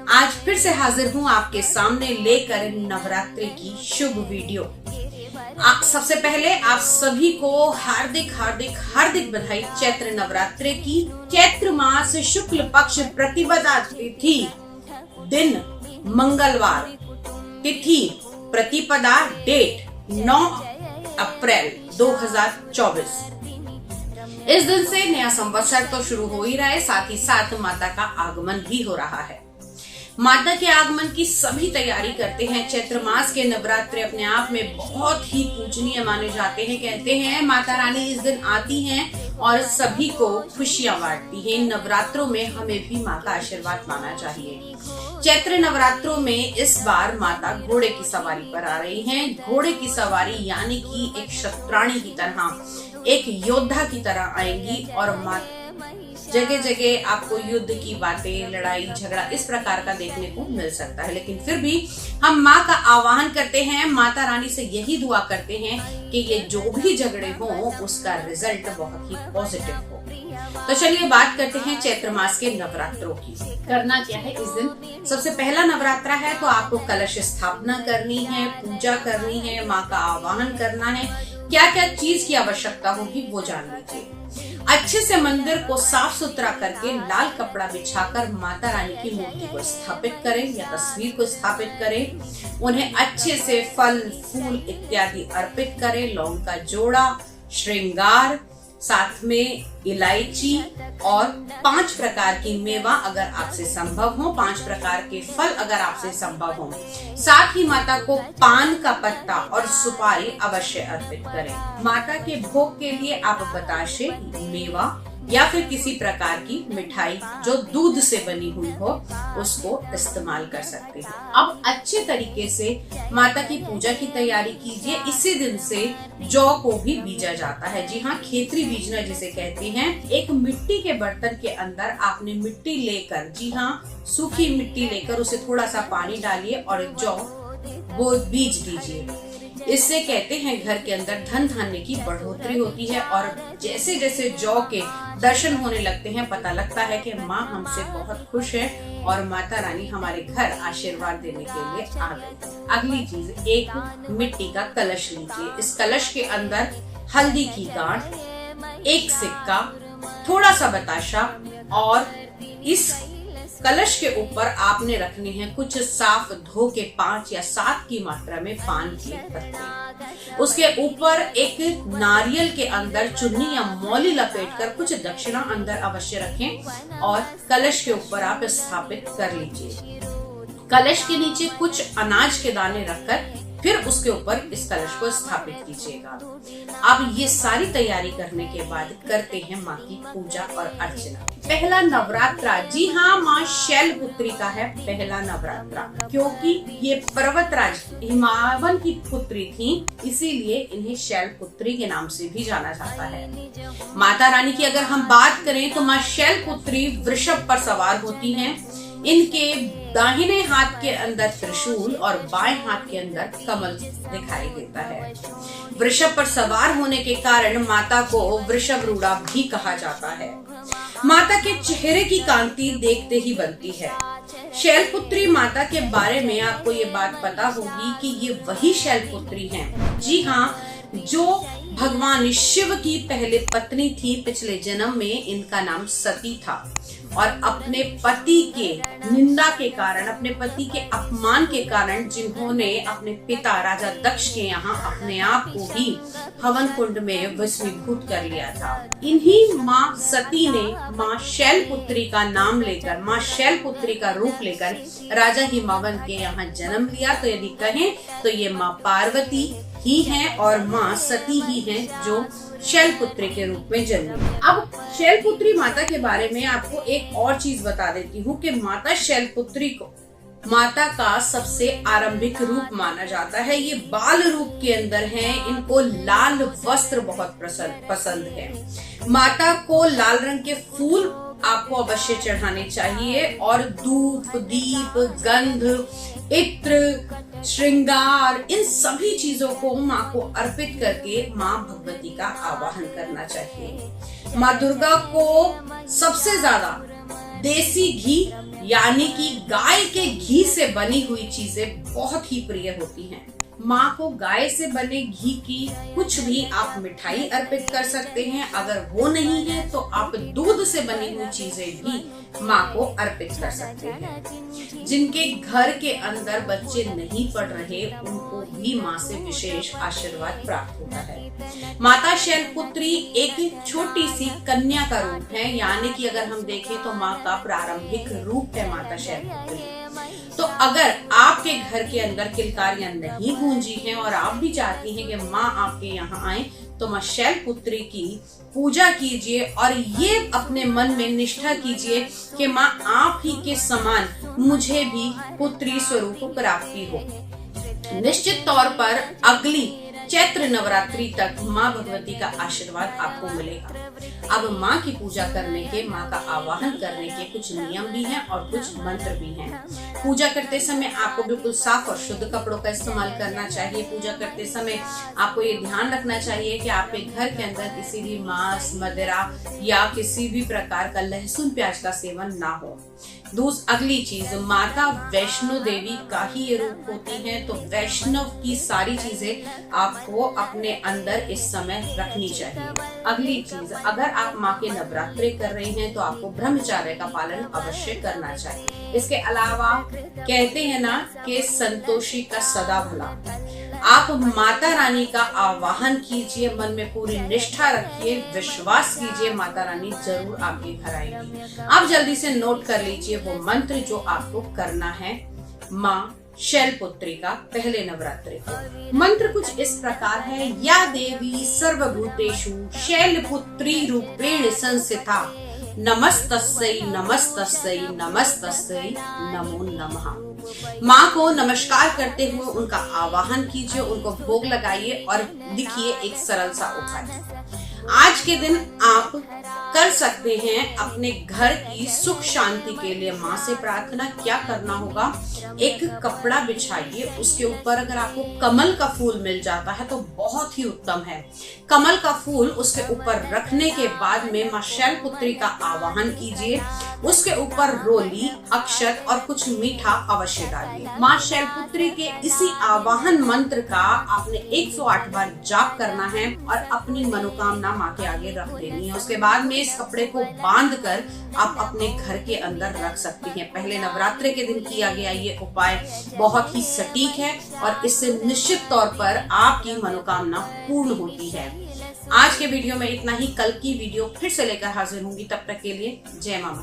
आज फिर से हाजिर हूँ आपके सामने लेकर नवरात्रि की शुभ वीडियो। सबसे पहले आप सभी को हार्दिक हार्दिक हार्दिक बधाई चैत्र नवरात्रि की। चैत्र मास शुक्ल पक्ष प्रतिपदा तिथि दिन मंगलवार, तिथि प्रतिपदा, डेट 9 अप्रैल 2024। इस दिन से नया संवत्सर तो शुरू हो ही रहा है, साथ ही साथ माता का आगमन भी हो रहा है। माता के आगमन की सभी तैयारी करते हैं। चैत्र मास के नवरात्रि अपने आप में बहुत ही पूजनीय माने जाते हैं। कहते हैं माता रानी इस दिन आती हैं और सभी को खुशियां बांटती हैं। नवरात्रों में हमें भी माँ का आशीर्वाद माना चाहिए। चैत्र नवरात्रों में इस बार माता घोड़े की सवारी पर आ रही हैं। घोड़े की सवारी यानी कि एक क्षत्राणी की तरह, एक योद्धा की तरह आएंगी और माता जगह जगह आपको युद्ध की बातें, लड़ाई झगड़ा इस प्रकार का देखने को मिल सकता है। लेकिन फिर भी हम माँ का आह्वान करते हैं, माता रानी से यही दुआ करते हैं कि ये जो भी झगड़े हो उसका रिजल्ट बहुत ही पॉजिटिव हो। तो चलिए बात करते हैं चैत्र मास के नवरात्रों की। करना क्या है इस दिन? सबसे पहला नवरात्रा है तो आपको कलश स्थापना करनी है, पूजा करनी है, माँ का आह्वान करना है। क्या क्या चीज की आवश्यकता होगी वो जान लीजिए। अच्छे से मंदिर को साफ सुथरा करके लाल कपड़ा बिछाकर माता रानी की मूर्ति को स्थापित करें या तस्वीर को स्थापित करें। उन्हें अच्छे से फल फूल इत्यादि अर्पित करें। लौंग का जोड़ा, श्रृंगार, साथ में इलायची और 5 प्रकार की मेवा अगर आपसे संभव हो, 5 प्रकार के फल अगर आपसे संभव हो। साथ ही माता को पान का पत्ता और सुपारी अवश्य अर्पित करें। माता के भोग के लिए आप बताशे, मेवा या फिर किसी प्रकार की मिठाई जो दूध से बनी हुई हो उसको इस्तेमाल कर सकते हैं। अब अच्छे तरीके से माता की पूजा की तैयारी कीजिए। इसी दिन से जौ को भी बीजा जाता है। जी हाँ, खेतरी बीजना जिसे कहते हैं। एक मिट्टी के बर्तन के अंदर आपने मिट्टी लेकर, जी हाँ, सूखी मिट्टी लेकर उसे थोड़ा सा पानी डालिए और जौ वो बीज दीजिए। इससे कहते हैं घर के अंदर धन धान्य की बढ़ोतरी होती है और जैसे जैसे जौ के दर्शन होने लगते हैं पता लगता है कि माँ हमसे बहुत खुश है और माता रानी हमारे घर आशीर्वाद देने के लिए आ गई। अगली चीज, एक मिट्टी का कलश लीजिए। इस कलश के अंदर हल्दी की गांठ, एक सिक्का, थोड़ा सा बताशा और इस कलश के ऊपर आपने रखने हैं कुछ साफ धो के 5 या 7 की मात्रा में पान के पत्ते। उसके ऊपर एक नारियल के अंदर चुन्नी या मौली लपेटकर कुछ दक्षिणा अंदर अवश्य रखें और कलश के ऊपर आप स्थापित कर लीजिए। कलश के नीचे कुछ अनाज के दाने रखकर फिर उसके ऊपर इस कलश को स्थापित कीजिएगा। अब ये सारी तैयारी करने के बाद करते हैं माँ की पूजा और अर्चना। पहला नवरात्रा, जी हाँ, माँ शैलपुत्री का है पहला नवरात्रा, क्योंकि ये पर्वतराज हिमावन की पुत्री थी, इसीलिए इन्हें शैलपुत्री के नाम से भी जाना जाता है। माता रानी की अगर हम बात करें तो माँ शैलपुत्री वृषभ पर सवार होती हैं। इनके दाहिने हाथ के अंदर त्रिशूल और बाएं हाथ के अंदर कमल दिखाई देता है। वृषभ पर सवार होने के कारण माता को वृषभ रूढ़ा भी कहा जाता है। माता के चेहरे की कांति देखते ही बनती है। शैलपुत्री माता के बारे में आपको ये बात पता होगी कि ये वही शैलपुत्री हैं। जी हाँ, जो भगवान शिव की पहले पत्नी थी। पिछले जन्म में इनका नाम सती था और अपने पति के निंदा के कारण, अपने पति के अपमान के कारण जिन्होंने अपने पिता राजा दक्ष के यहाँ अपने आप को ही हवन कुंड में भस्मीभूत कर लिया था। इन्हीं माँ सती ने माँ शैलपुत्री का नाम लेकर, माँ शैलपुत्री का रूप लेकर राजा हिमावन के यहाँ जन्म लिया। तो यदि कहें तो ये माँ पार्वती ही हैं और माँ सती ही हैं जो शैलपुत्री के रूप में जन्मी। अब शैलपुत्री माता के बारे में आपको एक और चीज बता देती हूँ कि माता शैलपुत्री को माता का सबसे आरंभिक रूप माना जाता है। ये बाल रूप के अंदर हैं। इनको लाल वस्त्र बहुत पसंद है। माता को लाल रंग के फूल आपको अवश्य चढ़ाने चाहिए और धूप, दीप, गंध, इत्र, श्रृंगार, इन सभी चीजों को माँ को अर्पित करके माँ भगवती का आवाहन करना चाहिए। माँ दुर्गा को सबसे ज्यादा देसी घी यानी कि गाय के घी से बनी हुई चीजें बहुत ही प्रिय होती हैं। माँ को गाय से बने घी की कुछ भी आप मिठाई अर्पित कर सकते हैं। अगर वो नहीं है तो आप दूध से बनी हुई चीजें भी माँ को अर्पित कर सकते हैं। जिनके घर के अंदर बच्चे नहीं पढ़ रहे उनको भी माँ से विशेष आशीर्वाद प्राप्त होता है। माता शैलपुत्री एक छोटी सी कन्या का रूप है, यानी कि अगर हम देखें तो माँ का प्रारंभिक रूप है माता शैलपुत्री। तो अगर आपके घर के अंदर किलकारियां नहीं गूंजी हैं और आप भी चाहती हैं कि माँ आपके यहाँ आए, तो माँ शैलपुत्री की पूजा कीजिए और ये अपने मन में निष्ठा कीजिए कि माँ आप ही के समान मुझे भी पुत्री स्वरूप प्राप्ति हो। निश्चित तौर पर अगली चैत्र नवरात्रि तक माँ भगवती का आशीर्वाद आपको मिलेगा। अब माँ की पूजा करने के, माँ का आवाहन करने के कुछ नियम भी हैं और कुछ मंत्र भी हैं। पूजा करते समय आपको बिल्कुल साफ और शुद्ध कपड़ों का इस्तेमाल करना चाहिए। पूजा करते समय आपको ये ध्यान रखना चाहिए कि आपके घर के अंदर किसी भी मांस, मदिरा या किसी भी प्रकार का लहसुन प्याज का सेवन ना हो। अगली चीज, माता वैष्णो देवी का ही ये रूप होती है, तो वैष्णव की सारी चीजें आपको अपने अंदर इस समय रखनी चाहिए। अगली चीज, अगर आप माँ के नवरात्रे कर रहे हैं तो आपको ब्रह्मचर्य का पालन अवश्य करना चाहिए। इसके अलावा कहते हैं ना कि संतोषी का सदा भला। आप माता रानी का आवाहन कीजिए, मन में पूरी निष्ठा रखिए, विश्वास कीजिए, माता रानी जरूर आपके घर आएंगी। आप जल्दी से नोट कर लीजिए वो मंत्र जो आपको करना है माँ शैलपुत्री का पहले नवरात्रि को। मंत्र कुछ इस प्रकार है, या देवी सर्वभूतेषु शैलपुत्री रूपेण संस्थिता, नमस्तस्यै नमस्तस्यै नमस्तस्यै नमो नमः। माँ को नमस्कार करते हुए उनका आवाहन कीजिए, उनको भोग लगाइए और लिखिए एक सरल सा उपाय। आज के दिन आप कर सकते हैं अपने घर की सुख शांति के लिए माँ से प्रार्थना। क्या करना होगा, एक कपड़ा बिछाइए, उसके ऊपर अगर आपको कमल का फूल मिल जाता है तो बहुत ही उत्तम है। कमल का फूल उसके ऊपर रखने के बाद में माँ शैलपुत्री का आवाहन कीजिए, उसके ऊपर रोली, अक्षत और कुछ मीठा अवश्य डालिए। माँ शैलपुत्री के इसी आवाहन मंत्र का आपने 108 बार जाप करना है और अपनी मनोकामना माँ के आगे रख देनी है। उसके बाद में इस कपड़े को बांधकर आप अपने घर के अंदर रख सकती हैं। पहले नवरात्रि के दिन किया गया ये उपाय बहुत ही सटीक है और इससे निश्चित तौर पर आपकी मनोकामना पूर्ण होती है। आज के वीडियो में इतना ही। कल की वीडियो फिर से लेकर हाजिर होंगी, तब तक के लिए जय मां।